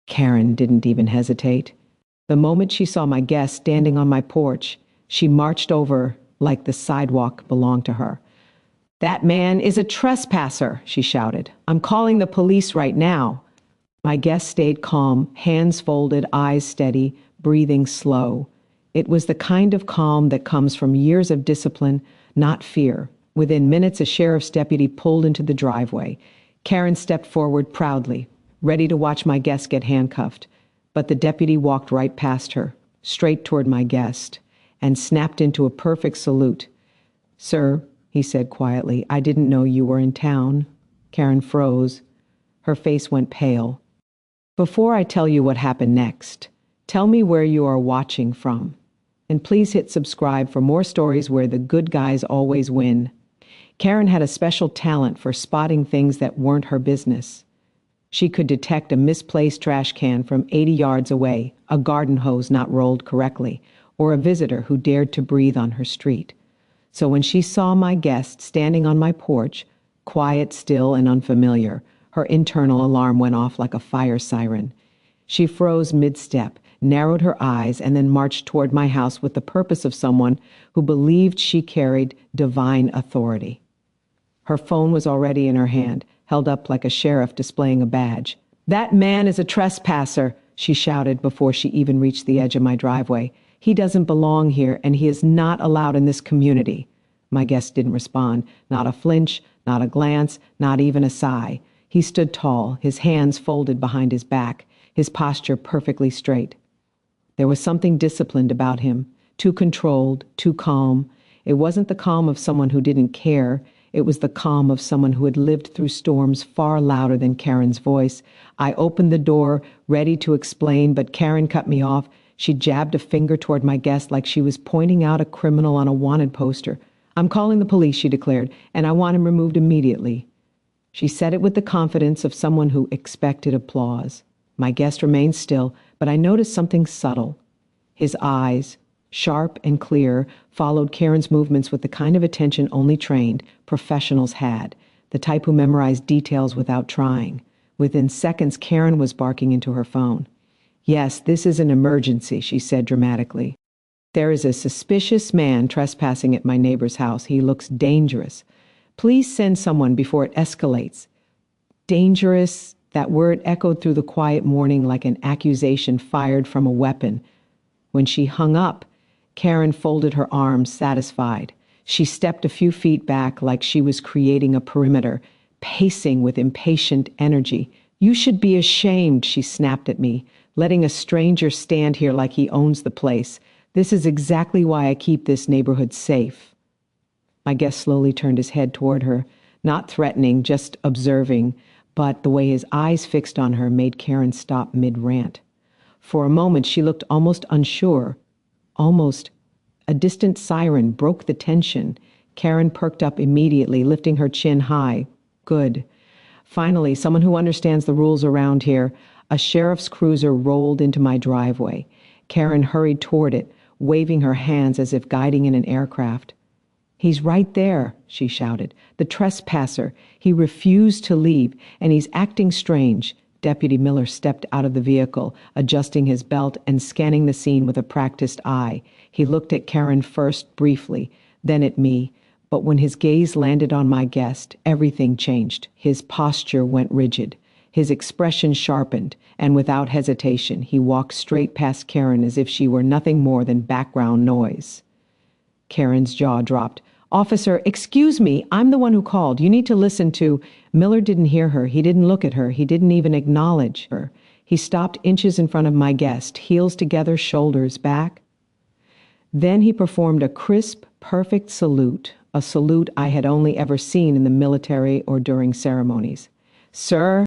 Karen didn't even hesitate. The moment she saw my guest standing on my porch, she marched over like the sidewalk belonged to her. "That man is a trespasser," she shouted. "I'm calling the police right now." My guest stayed calm, hands folded, eyes steady, breathing slow. It was the kind of calm that comes from years of discipline, not fear. Within minutes, a sheriff's deputy pulled into the driveway. Karen stepped forward proudly, ready to watch my guest get handcuffed. But the deputy walked right past her, straight toward my guest, and snapped into a perfect salute. "Sir," he said quietly, "I didn't know you were in town." Karen froze. Her face went pale. "Before I tell you what happened next, tell me where you are watching from. And please hit subscribe for more stories where the good guys always win." Karen had a special talent for spotting things that weren't her business. She could detect a misplaced trash can from 80 yards away, a garden hose not rolled correctly, or a visitor who dared to breathe on her street. So when she saw my guest standing on my porch, quiet, still, and unfamiliar, her internal alarm went off like a fire siren. She froze mid-step, narrowed her eyes, and then marched toward my house with the purpose of someone who believed she carried divine authority. Her phone was already in her hand, held up like a sheriff displaying a badge. "That man is a trespasser," she shouted before she even reached the edge of my driveway. "He doesn't belong here, and he is not allowed in this community." My guest didn't respond. Not a flinch, not a glance, not even a sigh. He stood tall, his hands folded behind his back, his posture perfectly straight. There was something disciplined about him, too controlled, too calm. It wasn't the calm of someone who didn't care. It was the calm of someone who had lived through storms far louder than Karen's voice. I opened the door, ready to explain, but Karen cut me off. She jabbed a finger toward my guest like she was pointing out a criminal on a wanted poster. "I'm calling the police," she declared, "and I want him removed immediately." She said it with the confidence of someone who expected applause. My guest remained still, but I noticed something subtle. His eyes, sharp and clear, followed Karen's movements with the kind of attention only trained professionals had, the type who memorized details without trying. Within seconds, Karen was barking into her phone. "Yes, this is an emergency," she said dramatically. "There is a suspicious man trespassing at my neighbor's house. He looks dangerous. Please send someone before it escalates." Dangerous, that word echoed through the quiet morning like an accusation fired from a weapon. When she hung up, Karen folded her arms, satisfied. She stepped a few feet back like she was creating a perimeter, pacing with impatient energy. "You should be ashamed," she snapped at me, "letting a stranger stand here like he owns the place. This is exactly why I keep this neighborhood safe." My guest slowly turned his head toward her, not threatening, just observing, but the way his eyes fixed on her made Karen stop mid-rant. For a moment, she looked almost unsure. Almost. A distant siren broke the tension. Karen perked up immediately, lifting her chin high. Good. Finally, someone who understands the rules around here. A sheriff's cruiser rolled into my driveway. Karen hurried toward it, waving her hands as if guiding in an aircraft. "He's right there," she shouted. "The trespasser. He refused to leave, and he's acting strange." Deputy Miller stepped out of the vehicle, adjusting his belt and scanning the scene with a practiced eye. He looked at Karen first briefly, then at me. But when his gaze landed on my guest, everything changed. His posture went rigid. His expression sharpened, and without hesitation, he walked straight past Karen as if she were nothing more than background noise. Karen's jaw dropped. "Officer, excuse me, I'm the one who called. You need to listen to—" Miller didn't hear her. He didn't look at her. He didn't even acknowledge her. He stopped inches in front of my guest, heels together, shoulders back. Then he performed a crisp, perfect salute, a salute I had only ever seen in the military or during ceremonies. "Sir,"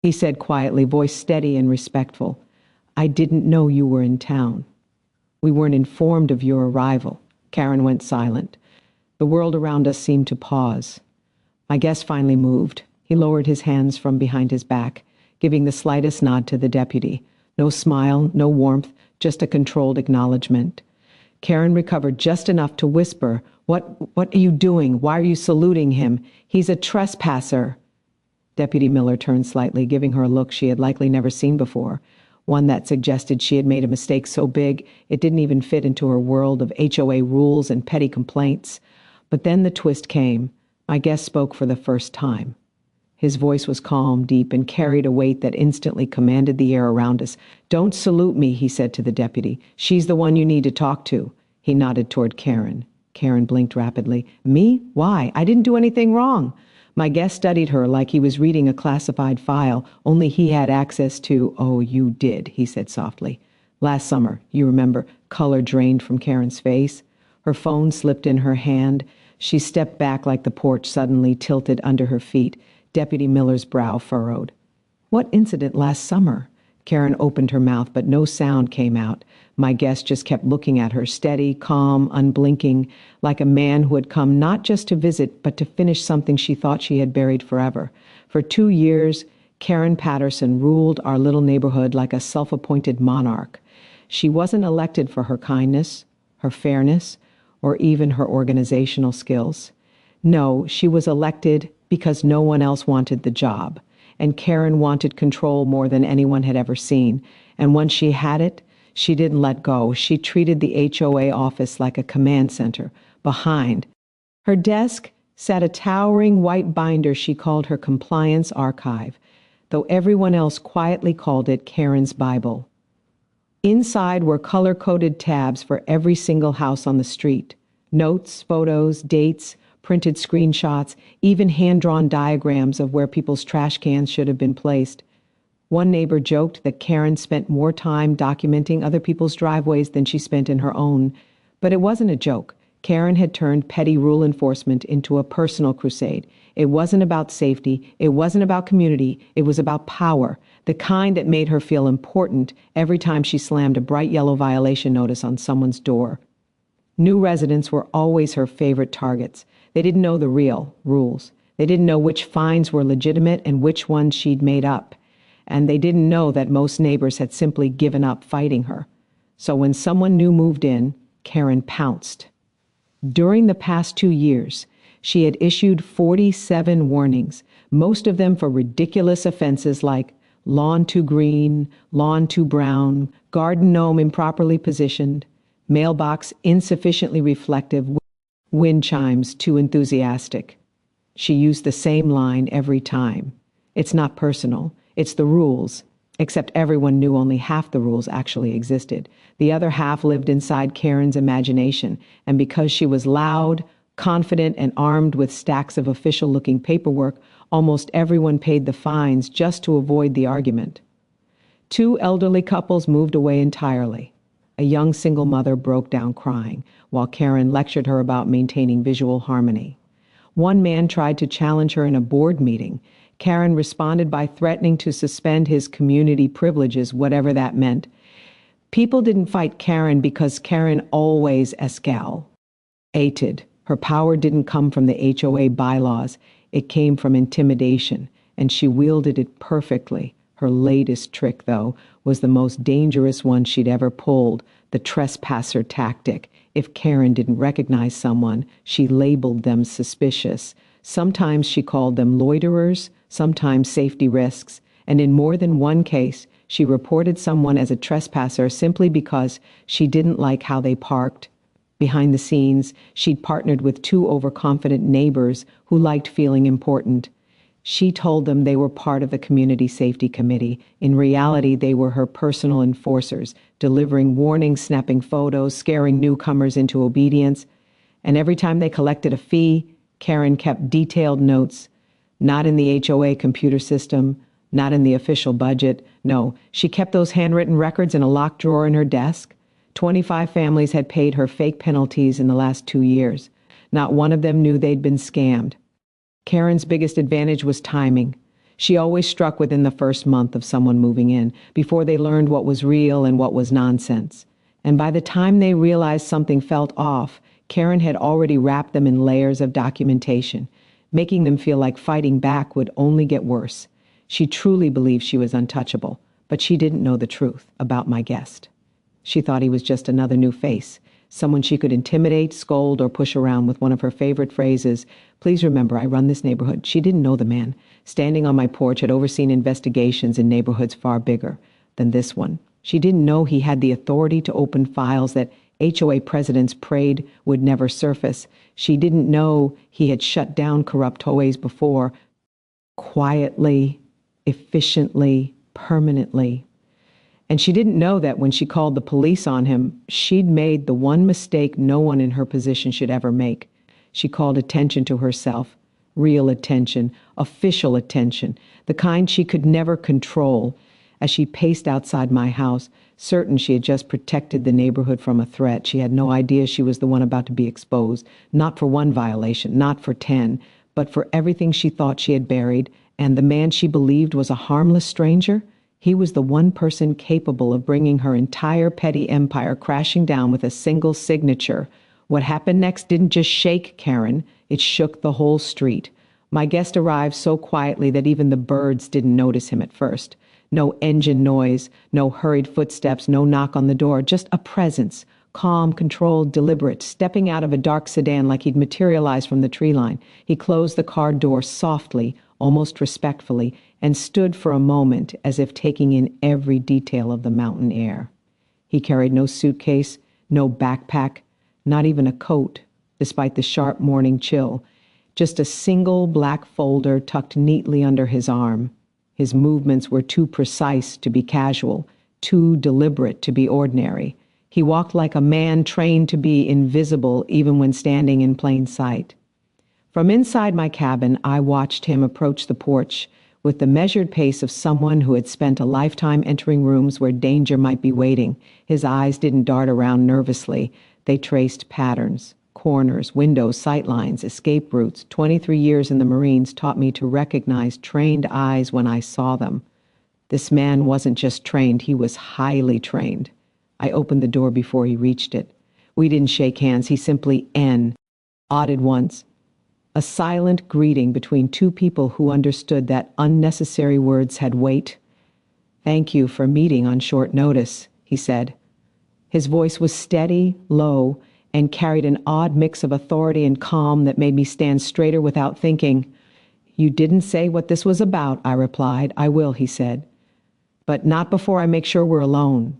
he said quietly, voice steady and respectful, "I didn't know you were in town. We weren't informed of your arrival." Karen went silent. The world around us seemed to pause. My guest finally moved. He lowered his hands from behind his back, giving the slightest nod to the deputy. No smile, no warmth, just a controlled acknowledgement. Karen recovered just enough to whisper, What are you doing? Why are you saluting him? He's a trespasser." Deputy Miller turned slightly, giving her a look she had likely never seen before, one that suggested she had made a mistake so big it didn't even fit into her world of HOA rules and petty complaints. But then the twist came. My guest spoke for the first time. His voice was calm, deep, and carried a weight that instantly commanded the air around us. "Don't salute me," he said to the deputy. "She's the one you need to talk to." He nodded toward Karen. Karen blinked rapidly. "Me? Why? I didn't do anything wrong." My guest studied her like he was reading a classified file, only he had access to. "Oh, you did," he said softly. "Last summer, you remember." Color drained from Karen's face. Her phone slipped in her hand. She stepped back like the porch suddenly tilted under her feet. Deputy Miller's brow furrowed. "What incident last summer?" Karen opened her mouth, but no sound came out. My guest just kept looking at her, steady, calm, unblinking, like a man who had come not just to visit, but to finish something she thought she had buried forever. For 2 years, Karen Patterson ruled our little neighborhood like a self-appointed monarch. She wasn't elected for her kindness, her fairness, or even her organizational skills. No, she was elected because no one else wanted the job. And Karen wanted control more than anyone had ever seen. And once she had it, she didn't let go. She treated the HOA office like a command center. Behind her desk sat a towering white binder she called her compliance archive, though everyone else quietly called it Karen's Bible. Inside were color-coded tabs for every single house on the street. Notes, photos, dates, printed screenshots, even hand-drawn diagrams of where people's trash cans should have been placed. One neighbor joked that Karen spent more time documenting other people's driveways than she spent in her own. But it wasn't a joke. Karen had turned petty rule enforcement into a personal crusade. It wasn't about safety. It wasn't about community. It was about power, the kind that made her feel important every time she slammed a bright yellow violation notice on someone's door. New residents were always her favorite targets. They didn't know the real rules. They didn't know which fines were legitimate and which ones she'd made up. And they didn't know that most neighbors had simply given up fighting her. So when someone new moved in, Karen pounced. During the past 2 years, she had issued 47 warnings, most of them for ridiculous offenses like lawn too green, lawn too brown, garden gnome improperly positioned, mailbox insufficiently reflective, wind chimes too enthusiastic. She used the same line every time. "It's not personal. It's the rules." Except everyone knew only half the rules actually existed. The other half lived inside Karen's imagination, and because she was loud, confident, and armed with stacks of official-looking paperwork, almost everyone paid the fines just to avoid the argument. 2 elderly couples moved away entirely. A young single mother broke down crying, while Karen lectured her about maintaining visual harmony. One man tried to challenge her in a board meeting. Karen responded by threatening to suspend his community privileges, whatever that meant. People didn't fight Karen because Karen always escalated. Her power didn't come from the HOA bylaws. It came from intimidation, and she wielded it perfectly. Her latest trick, though, was the most dangerous one she'd ever pulled, the trespasser tactic. If Karen didn't recognize someone, she labeled them suspicious. Sometimes she called them loiterers, sometimes safety risks, and in more than one case, she reported someone as a trespasser simply because she didn't like how they parked. Behind the scenes, she'd partnered with 2 overconfident neighbors who liked feeling important. She told them they were part of the Community Safety Committee. In reality, they were her personal enforcers, delivering warnings, snapping photos, scaring newcomers into obedience. And every time they collected a fee, Karen kept detailed notes. Not in the HOA computer system, not in the official budget. No, she kept those handwritten records in a locked drawer in her desk. 25 families had paid her fake penalties in the last 2 years. Not one of them knew they'd been scammed. Karen's biggest advantage was timing. She always struck within the first month of someone moving in, before they learned what was real and what was nonsense. And by the time they realized something felt off, Karen had already wrapped them in layers of documentation, making them feel like fighting back would only get worse. She truly believed she was untouchable, but she didn't know the truth about my guest. She thought he was just another new face, someone she could intimidate, scold, or push around with one of her favorite phrases. Please remember, I run this neighborhood. She didn't know the man. Standing on my porch, had overseen investigations in neighborhoods far bigger than this one. She didn't know he had the authority to open files that HOA presidents prayed would never surface. She didn't know he had shut down corrupt HOAs before, quietly, efficiently, permanently. And she didn't know that when she called the police on him, she'd made the one mistake no one in her position should ever make. She called attention to herself, real attention, official attention, the kind she could never control. As she paced outside my house, certain she had just protected the neighborhood from a threat, she had no idea she was the one about to be exposed, not for one violation, not for 10, but for everything she thought she had buried, and the man she believed was a harmless stranger. He was the one person capable of bringing her entire petty empire crashing down with a single signature. What happened next didn't just shake Karen, it shook the whole street. My guest arrived so quietly that even the birds didn't notice him at first. No engine noise, no hurried footsteps, no knock on the door, just a presence, calm, controlled, deliberate, stepping out of a dark sedan like he'd materialized from the tree line. He closed the car door softly, almost respectfully, and stood for a moment as if taking in every detail of the mountain air. He carried no suitcase, no backpack, not even a coat, despite the sharp morning chill, just a single black folder tucked neatly under his arm. His movements were too precise to be casual, too deliberate to be ordinary. He walked like a man trained to be invisible even when standing in plain sight. From inside my cabin, I watched him approach the porch with the measured pace of someone who had spent a lifetime entering rooms where danger might be waiting. His eyes didn't dart around nervously. They traced patterns, corners, windows, sightlines, escape routes. 23 years in the Marines taught me to recognize trained eyes when I saw them. This man wasn't just trained, he was highly trained. I opened the door before he reached it. We didn't shake hands, he simply nodded once. A silent greeting between two people who understood that unnecessary words had weight. "Thank you for meeting on short notice," he said. His voice was steady, low, and carried an odd mix of authority and calm that made me stand straighter without thinking. "You didn't say what this was about," I replied. "I will," he said. "But not before I make sure we're alone."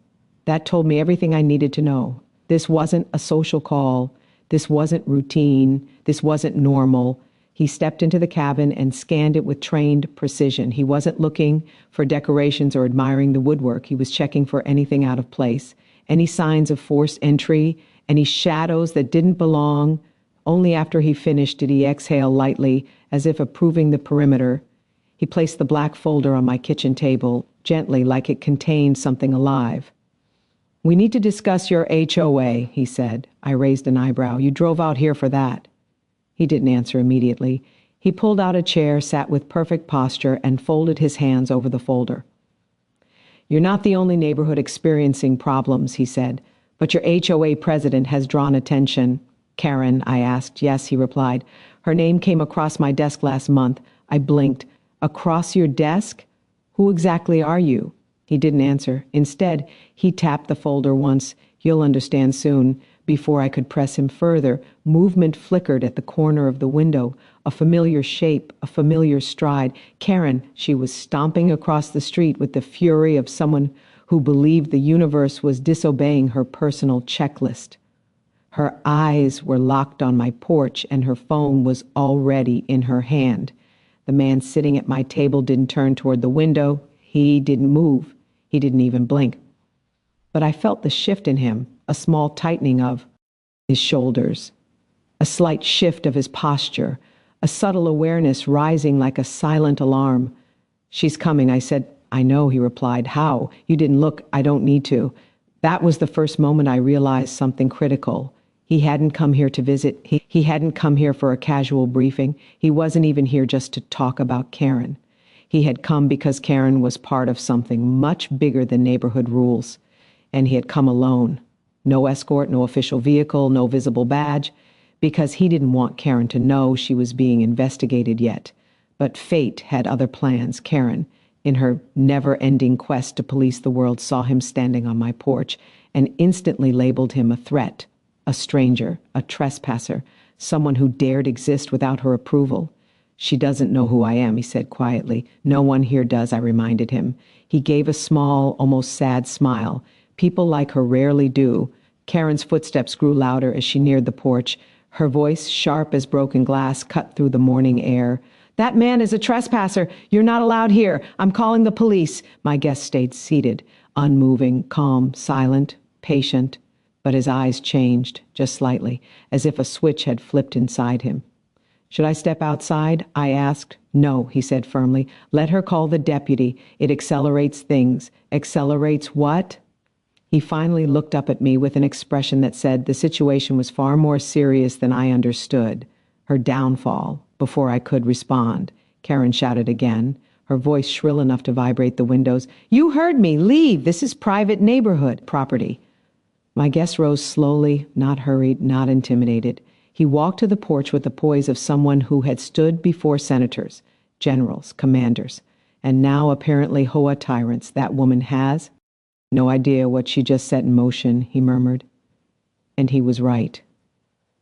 That told me everything I needed to know. This wasn't a social call. This wasn't routine. This wasn't normal. He stepped into the cabin and scanned it with trained precision. He wasn't looking for decorations or admiring the woodwork. He was checking for anything out of place, any signs of forced entry, any shadows that didn't belong. Only after he finished did he exhale lightly, as if approving the perimeter. He placed the black folder on my kitchen table, gently, like it contained something alive. "We need to discuss your HOA," he said. I raised an eyebrow. "You drove out here for that." He didn't answer immediately. He pulled out a chair, sat with perfect posture, and folded his hands over the folder. "You're not the only neighborhood experiencing problems," he said, "but your HOA president has drawn attention." "Karen?" I asked. "Yes," he replied. "Her name came across my desk last month." I blinked. "Across your desk? Who exactly are you?" He didn't answer. Instead, he tapped the folder once. "You'll understand soon." Before I could press him further, movement flickered at the corner of the window, a familiar shape, a familiar stride. Karen, she was stomping across the street with the fury of someone who believed the universe was disobeying her personal checklist. Her eyes were locked on my porch, and her phone was already in her hand. The man sitting at my table didn't turn toward the window. He didn't move. He didn't even blink. But I felt the shift in him, a small tightening of his shoulders, a slight shift of his posture, a subtle awareness rising like a silent alarm. "She's coming," I said. "I know," he replied. "How? You didn't look. I don't need to." That was the first moment I realized something critical. He hadn't come here to visit. He hadn't come here for a casual briefing. He wasn't even here just to talk about Karen. He had come because Karen was part of something much bigger than neighborhood rules. And he had come alone. No escort, no official vehicle, no visible badge, because he didn't want Karen to know she was being investigated yet. But fate had other plans. Karen, in her never-ending quest to police the world, saw him standing on my porch and instantly labeled him a threat, A stranger, a trespasser, someone who dared exist without her approval. She doesn't know who I am, he said quietly. No one here does, I reminded him. He gave a small, almost sad smile. People like her rarely do. Karen's footsteps grew louder as she neared the porch. Her voice, sharp as broken glass, cut through the morning air. "That man is a trespasser. You're not allowed here. I'm calling the police." My guest stayed seated, unmoving, calm, silent, patient. But his eyes changed, just slightly, as if a switch had flipped inside him. "Should I step outside?" I asked. "No," he said firmly. "Let her call the deputy. It accelerates things." "Accelerates what?" He finally looked up at me with an expression that said the situation was far more serious than I understood. Her downfall. Before I could respond, Karen shouted again, her voice shrill enough to vibrate the windows. "You heard me! Leave! This is private neighborhood property." My guest rose slowly, not hurried, not intimidated. He walked to the porch with the poise of someone who had stood before senators, generals, commanders, and now apparently HOA tyrants. "That woman has no idea what she just set in motion," he murmured. And he was right.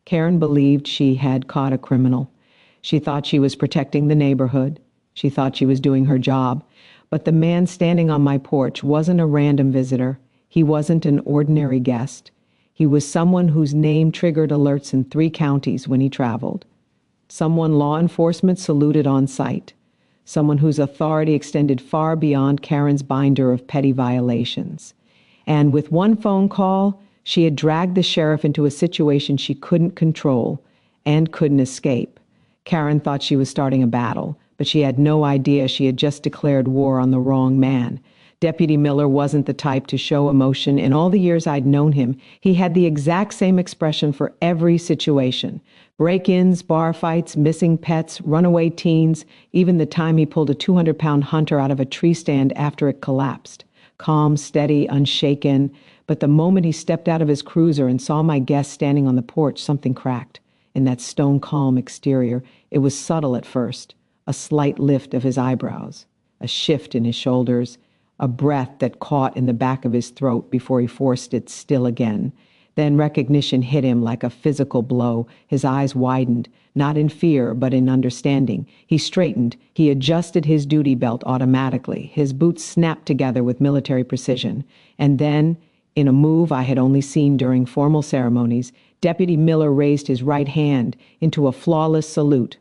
Karen believed she had caught a criminal. She thought she was protecting the neighborhood. She thought she was doing her job. But the man standing on my porch wasn't a random visitor. He wasn't an ordinary guest. He was someone whose name triggered alerts in 3 counties when he traveled. Someone law enforcement saluted on sight. Someone whose authority extended far beyond Karen's binder of petty violations. And with one phone call, she had dragged the sheriff into a situation she couldn't control and couldn't escape. Karen thought she was starting a battle, but she had no idea she had just declared war on the wrong man. Deputy Miller wasn't the type to show emotion. In all the years I'd known him, he had the exact same expression for every situation. Break-ins, bar fights, missing pets, runaway teens, even the time he pulled a 200-pound hunter out of a tree stand after it collapsed. Calm, steady, unshaken. But the moment he stepped out of his cruiser and saw my guest standing on the porch, something cracked. In that stone-calm exterior, it was subtle at first. A slight lift of his eyebrows, a shift in his shoulders, a breath that caught in the back of his throat before he forced it still again. Then recognition hit him like a physical blow. His eyes widened, not in fear, but in understanding. He straightened. He adjusted his duty belt automatically. His boots snapped together with military precision. And then, in a move I had only seen during formal ceremonies, Deputy Miller raised his right hand into a flawless salute.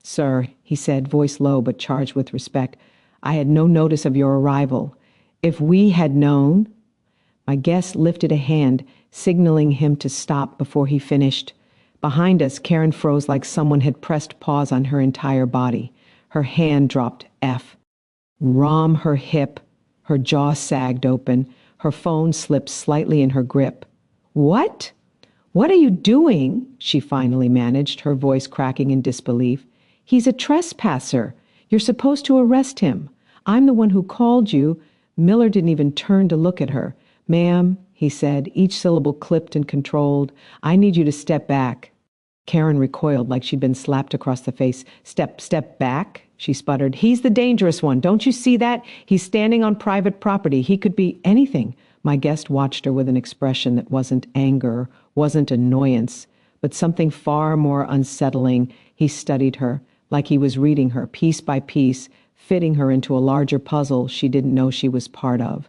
"Sir," he said, voice low but charged with respect, "I had no notice of your arrival. If we had known—" My guest lifted a hand, signaling him to stop before he finished. Behind us, Karen froze like someone had pressed pause on her entire body. Her hand dropped F. Rom her hip. Her jaw sagged open. Her phone slipped slightly in her grip. "What? What are you doing?" she finally managed, her voice cracking in disbelief. "He's a trespasser. You're supposed to arrest him. I'm the one who called you." Miller didn't even turn to look at her. "Ma'am," he said, each syllable clipped and controlled, "I need you to step back." Karen recoiled like she'd been slapped across the face. Step back?" she sputtered. "He's the dangerous one. Don't you see that? He's standing on private property. He could be anything." My guest watched her with an expression that wasn't anger, wasn't annoyance, but something far more unsettling. He studied her, like he was reading her, piece by piece, fitting her into a larger puzzle she didn't know she was part of.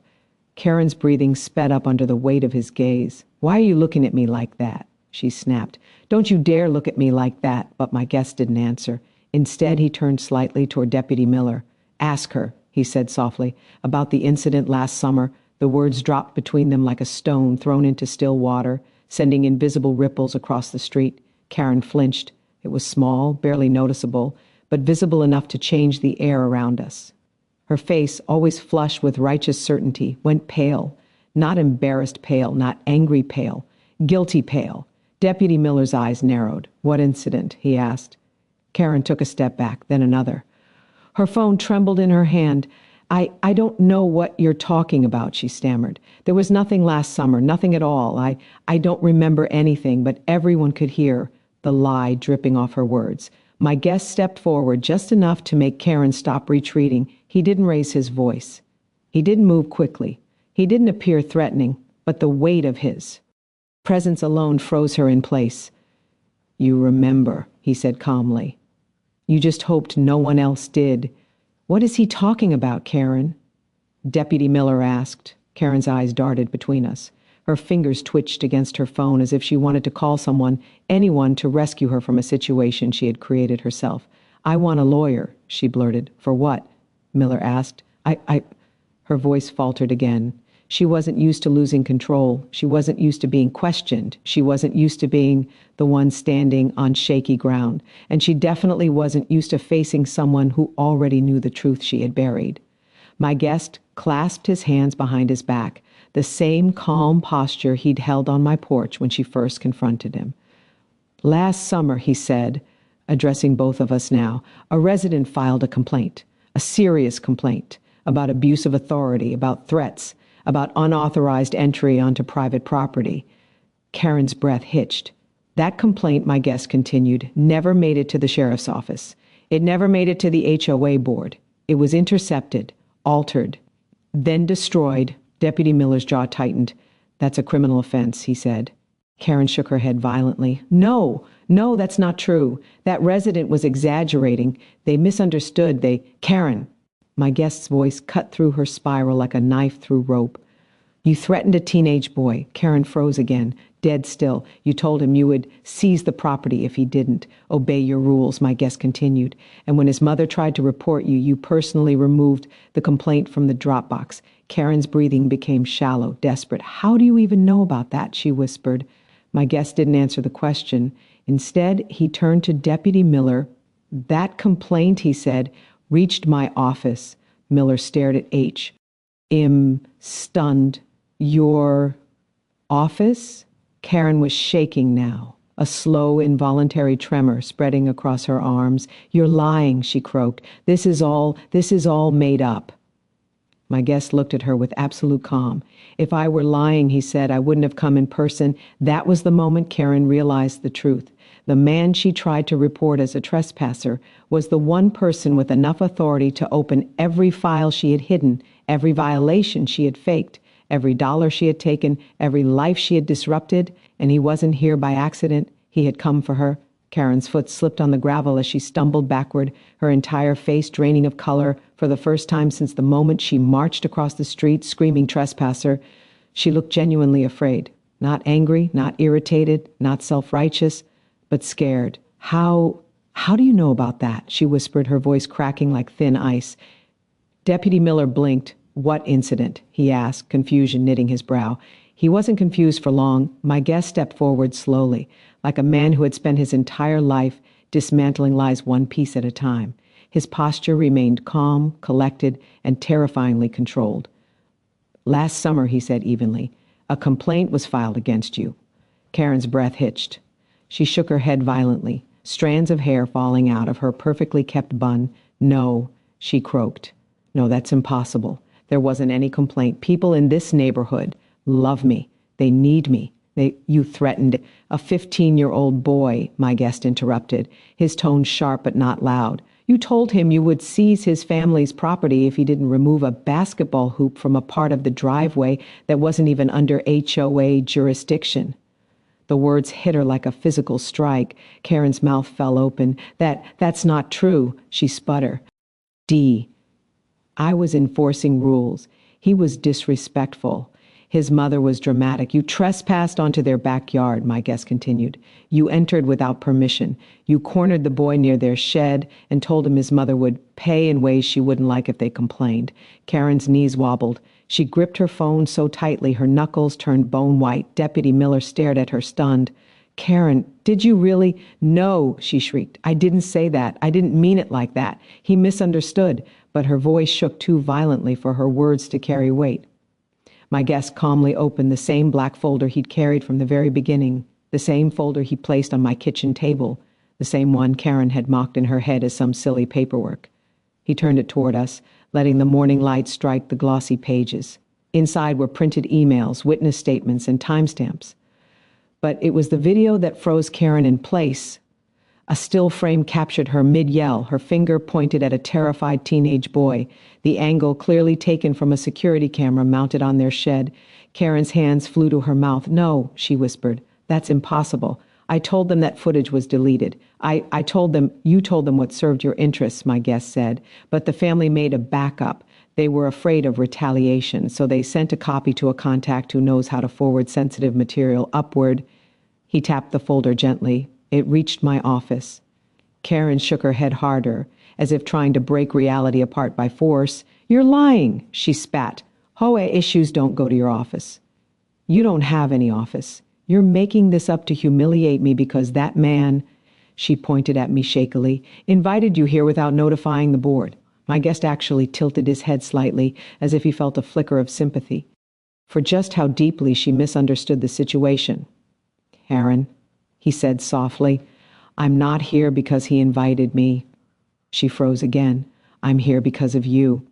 Karen's breathing sped up under the weight of his gaze. "Why are you looking at me like that?" she snapped. "Don't you dare look at me like that." But my guest didn't answer. Instead, he turned slightly toward Deputy Miller. "Ask her," he said softly, "about the incident last summer." The words dropped between them like a stone thrown into still water, sending invisible ripples across the street. Karen flinched. It was small, barely noticeable, but visible enough to change the air around us. Her face, always flushed with righteous certainty, went pale. Not embarrassed pale, not angry pale, guilty pale. Deputy Miller's eyes narrowed. "What incident?" he asked. Karen took a step back, then another. Her phone trembled in her hand. I don't know what you're talking about," she stammered. "There was nothing last summer, nothing at all. I don't remember anything," but everyone could hear the lie dripping off her words. My guest stepped forward just enough to make Karen stop retreating. He didn't raise his voice. He didn't move quickly. He didn't appear threatening, but the weight of his Presence alone froze her in place. "You remember," he said calmly. "You just hoped no one else did." "What is he talking about, Karen?" Deputy Miller asked. Karen's eyes darted between us. Her fingers twitched against her phone as if she wanted to call someone, anyone, to rescue her from a situation she had created herself. "I want a lawyer," she blurted. "For what?" Miller asked. Her voice faltered again. She wasn't used to losing control. She wasn't used to being questioned. She wasn't used to being the one standing on shaky ground. And she definitely wasn't used to facing someone who already knew the truth she had buried. My guest clasped his hands behind his back, the same calm posture he'd held on my porch when she first confronted him. "Last summer," he said, addressing both of us now, "a resident filed a complaint, a serious complaint, about abuse of authority, about threats, about unauthorized entry onto private property." Karen's breath hitched. "That complaint," my guest continued, "never made it to the sheriff's office. It never made it to the HOA board. It was intercepted, altered, then destroyed." Deputy Miller's jaw tightened. "That's a criminal offense," he said. Karen shook her head violently. No, that's not true. That resident was exaggerating. They misunderstood. Karen." My guest's voice cut through her spiral like a knife through rope. "You threatened a teenage boy." Karen froze again, dead still. "You told him you would seize the property if he didn't obey your rules," my guest continued. "And when his mother tried to report you, you personally removed the complaint from the Dropbox." Karen's breathing became shallow, desperate. "How do you even know about that?" she whispered. My guest didn't answer the question. Instead, he turned to Deputy Miller. "That complaint," he said, "reached my office." Miller stared at H. Stunned. "Your office?" Karen was shaking now, a slow, involuntary tremor spreading across her arms. "You're lying," she croaked. This is all made up." My guest looked at her with absolute calm. "If I were lying," he said, "I wouldn't have come in person." That was the moment Karen realized the truth. The man she tried to report as a trespasser was the one person with enough authority to open every file she had hidden, every violation she had faked, every dollar she had taken, every life she had disrupted, and he wasn't here by accident. He had come for her. Karen's foot slipped on the gravel as she stumbled backward, her entire face draining of color for the first time since the moment she marched across the street screaming "Trespasser." She looked genuinely afraid, not angry, not irritated, not self-righteous, but scared. How do you know about that?" she whispered, her voice cracking like thin ice. Deputy Miller blinked. "What incident?" he asked, confusion knitting his brow. He wasn't confused for long. My guest stepped forward slowly, like a man who had spent his entire life dismantling lies one piece at a time. His posture remained calm, collected, and terrifyingly controlled. "Last summer," he said evenly, "a complaint was filed against you." Karen's breath hitched. She shook her head violently, strands of hair falling out of her perfectly kept bun. "No," she croaked. "No, that's impossible. There wasn't any complaint. People in this neighborhood love me. They need me. You threatened a 15-year-old boy," my guest interrupted, his tone sharp but not loud. "You told him you would seize his family's property if he didn't remove a basketball hoop from a part of the driveway that wasn't even under HOA jurisdiction." The words hit her like a physical strike. Karen's mouth fell open. That's not true," she sputtered. "I was enforcing rules. He was disrespectful. His mother was dramatic. You trespassed onto their backyard," my guest continued. "You entered without permission. You cornered the boy near their shed and told him his mother would pay in ways she wouldn't like if they complained." Karen's knees wobbled. She gripped her phone so tightly her knuckles turned bone white. Deputy Miller stared at her, stunned. "Karen, did you really?" "No," she shrieked. "I didn't say that. I didn't mean it like that. He misunderstood." But her voice shook too violently for her words to carry weight. My guest calmly opened the same black folder he'd carried from the very beginning, the same folder he placed on my kitchen table, the same one Karen had mocked in her head as some silly paperwork. He turned it toward us, letting the morning light strike the glossy pages. Inside were printed emails, witness statements, and timestamps. But it was the video that froze Karen in place. A still frame captured her mid-yell, her finger pointed at a terrified teenage boy, the angle clearly taken from a security camera mounted on their shed. Karen's hands flew to her mouth. "No," she whispered. "That's impossible. I told them that footage was deleted. I told them, you told them what served your interests," my guest said. "But the family made a backup. They were afraid of retaliation, so they sent a copy to a contact who knows how to forward sensitive material upward." He tapped the folder gently. "It reached my office." Karen shook her head harder, as if trying to break reality apart by force. "You're lying," she spat. "HOA issues don't go to your office. You don't have any office. You're making this up to humiliate me because that man," she pointed at me shakily, "invited you here without notifying the board." My guest actually tilted his head slightly, as if he felt a flicker of sympathy for just how deeply she misunderstood the situation. "Karen," he said softly, "I'm not here because he invited me." She froze again. "I'm here because of you."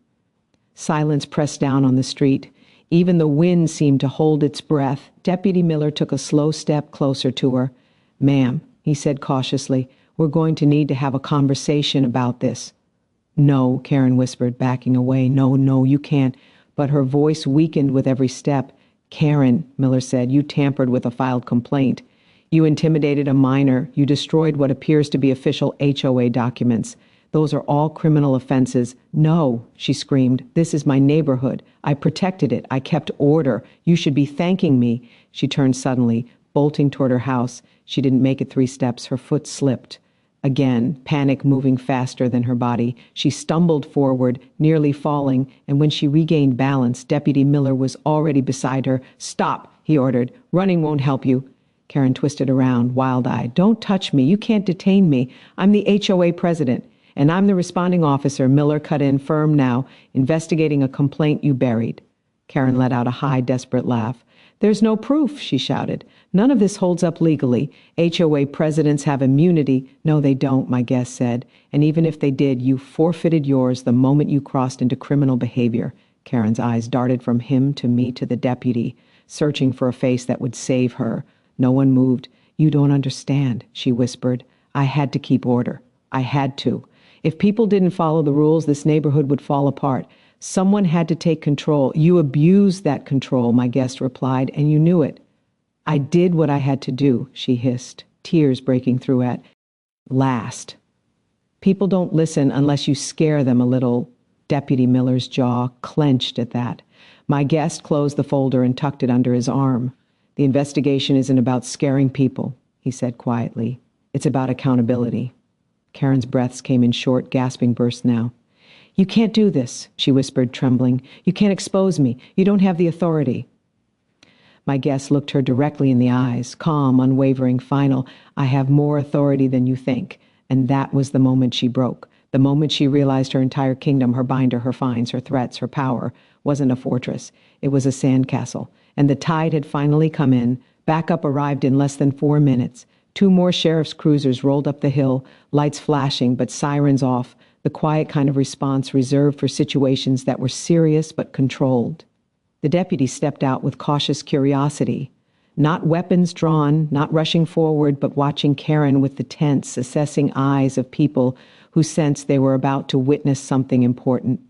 Silence pressed down on the street. Even the wind seemed to hold its breath. Deputy Miller took a slow step closer to her. "Ma'am," he said cautiously, "we're going to need to have a conversation about this." "No," Karen whispered, backing away. No, you can't." But her voice weakened with every step. "Karen," Miller said, "you tampered with a filed complaint. You intimidated a minor. You destroyed what appears to be official HOA documents. Those are all criminal offenses." "No," she screamed. "This is my neighborhood. I protected it. I kept order. You should be thanking me." She turned suddenly, bolting toward her house. She didn't make it 3 steps. Her foot slipped. Again, panic moving faster than her body. She stumbled forward, nearly falling, and when she regained balance, Deputy Miller was already beside her. "Stop," he ordered. "Running won't help you." Karen twisted around, wild-eyed. "Don't touch me. You can't detain me. I'm the HOA president. And I'm the responding officer." Miller cut in firm now, "investigating a complaint you buried." Karen let out a high, desperate laugh. "There's no proof," she shouted. "None of this holds up legally. HOA presidents have immunity." "No, they don't," my guest said. "And even if they did, you forfeited yours the moment you crossed into criminal behavior." Karen's eyes darted from him to me to the deputy, searching for a face that would save her. No one moved. "You don't understand," she whispered. "I had to keep order. I had to. If people didn't follow the rules, this neighborhood would fall apart. Someone had to take control. You abused that control," my guest replied, "and you knew it." "I did what I had to do," she hissed, tears breaking through at last. "People don't listen unless you scare them a little." Deputy Miller's jaw clenched at that. My guest closed the folder and tucked it under his arm. "The investigation isn't about scaring people," he said quietly. "It's about accountability." Karen's breaths came in short, gasping bursts now. "You can't do this," she whispered, trembling. "You can't expose me. You don't have the authority." My guest looked her directly in the eyes, calm, unwavering, final. "I have more authority than you think." And that was the moment she broke. The moment she realized her entire kingdom, her binder, her fines, her threats, her power, wasn't a fortress. It was a sandcastle. And the tide had finally come in. Backup arrived in less than 4 minutes. 2 more sheriff's cruisers rolled up the hill, lights flashing but sirens off, the quiet kind of response reserved for situations that were serious but controlled. The deputy stepped out with cautious curiosity, not weapons drawn, not rushing forward, but watching Karen with the tense, assessing eyes of people who sensed they were about to witness something important.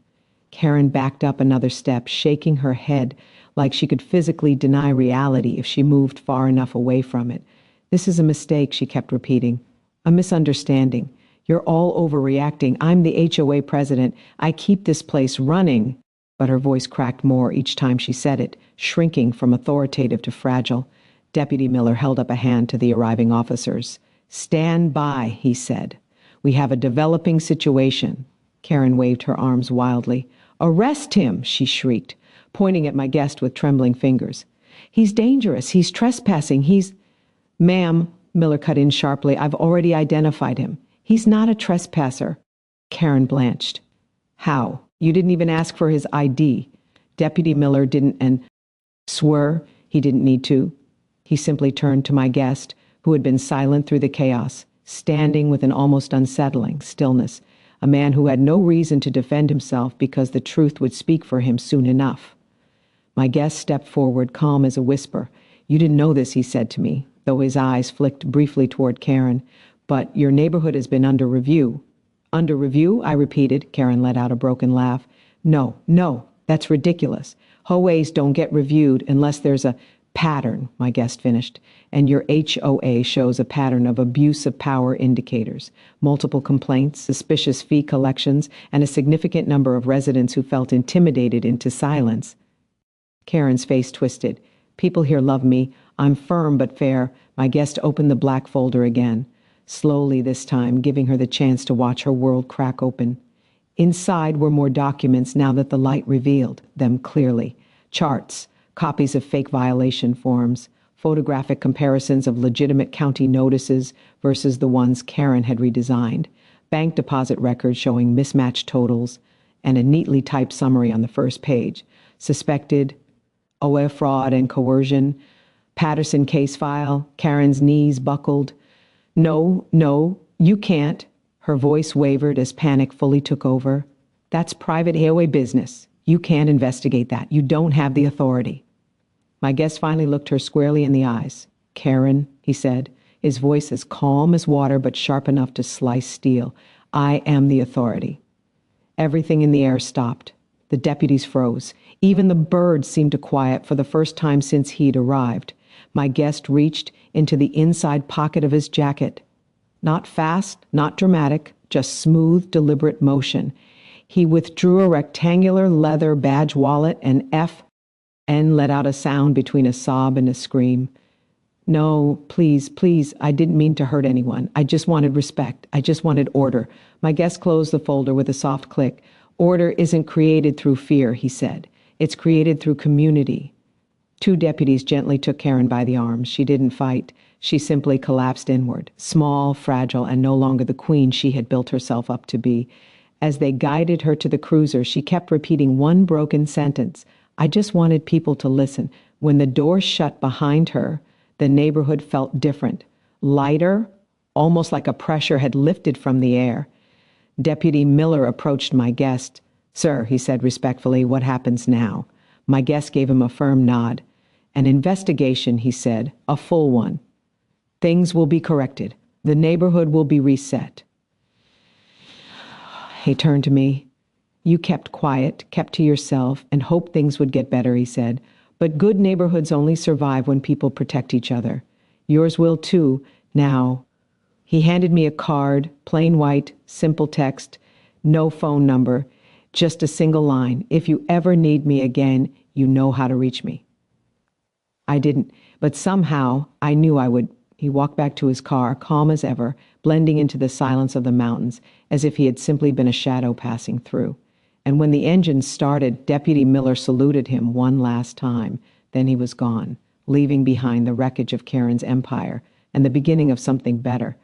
Karen backed up another step, shaking her head like she could physically deny reality if she moved far enough away from it. "This is a mistake," she kept repeating. "A misunderstanding. You're all overreacting. I'm the HOA president. I keep this place running." But her voice cracked more each time she said it, shrinking from authoritative to fragile. Deputy Miller held up a hand to the arriving officers. "Stand by," he said. "We have a developing situation." Karen waved her arms wildly. "Arrest him," she shrieked, pointing at my guest with trembling fingers. "He's dangerous. He's trespassing. He's—" "Ma'am," Miller cut in sharply, "I've already identified him. He's not a trespasser." Karen blanched. "How? You didn't even ask for his ID." Deputy Miller didn't and swore he didn't need to. He simply turned to my guest, who had been silent through the chaos, standing with an almost unsettling stillness, a man who had no reason to defend himself because the truth would speak for him soon enough. My guest stepped forward, calm as a whisper. "You didn't know this," he said to me, though his eyes flicked briefly toward Karen. But your neighborhood has been under review. Under review, I repeated. Karen let out a broken laugh. No, that's ridiculous. HOAs don't get reviewed unless there's a pattern, my guest finished, and your HOA shows a pattern of abuse of power indicators, multiple complaints, suspicious fee collections, and a significant number of residents who felt intimidated into silence. Karen's face twisted. People here love me. I'm firm but fair. My guest opened the black folder again, slowly this time, giving her the chance to watch her world crack open. Inside were more documents now that the light revealed them clearly. Charts, copies of fake violation forms, photographic comparisons of legitimate county notices versus the ones Karen had redesigned, bank deposit records showing mismatched totals, and a neatly typed summary on the first page. Suspected HOA fraud and coercion, Patterson case file, Karen's knees buckled. No, you can't. Her voice wavered as panic fully took over. That's private HOA business. You can't investigate that. You don't have the authority. My guest finally looked her squarely in the eyes. Karen, he said, his voice as calm as water but sharp enough to slice steel. I am the authority. Everything in the air stopped. The deputies froze. Even the birds seemed to quiet for the first time since he'd arrived. My guest reached into the inside pocket of his jacket. Not fast, not dramatic, just smooth, deliberate motion. He withdrew a rectangular leather badge wallet and let out a sound between a sob and a scream. No, please, I didn't mean to hurt anyone. I just wanted respect. I just wanted order. My guest closed the folder with a soft click. Order isn't created through fear, he said. It's created through community. Two deputies gently took Karen by the arms. She didn't fight. She simply collapsed inward, small, fragile, and no longer the queen she had built herself up to be. As they guided her to the cruiser, she kept repeating one broken sentence. I just wanted people to listen. When the door shut behind her, the neighborhood felt different, lighter, almost like a pressure had lifted from the air. Deputy Miller approached my guest. Sir, he said respectfully, what happens now? My guest gave him a firm nod. An investigation, he said, a full one. Things will be corrected. The neighborhood will be reset. He turned to me. You kept quiet, kept to yourself, and hoped things would get better, he said. But good neighborhoods only survive when people protect each other. Yours will too, now. He handed me a card, plain white, simple text, no phone number, just a single line. If you ever need me again, you know how to reach me. I didn't, but somehow I knew I would. He walked back to his car, calm as ever, blending into the silence of the mountains, as if he had simply been a shadow passing through. And when the engine started, Deputy Miller saluted him one last time. Then he was gone, leaving behind the wreckage of Karen's empire and the beginning of something better.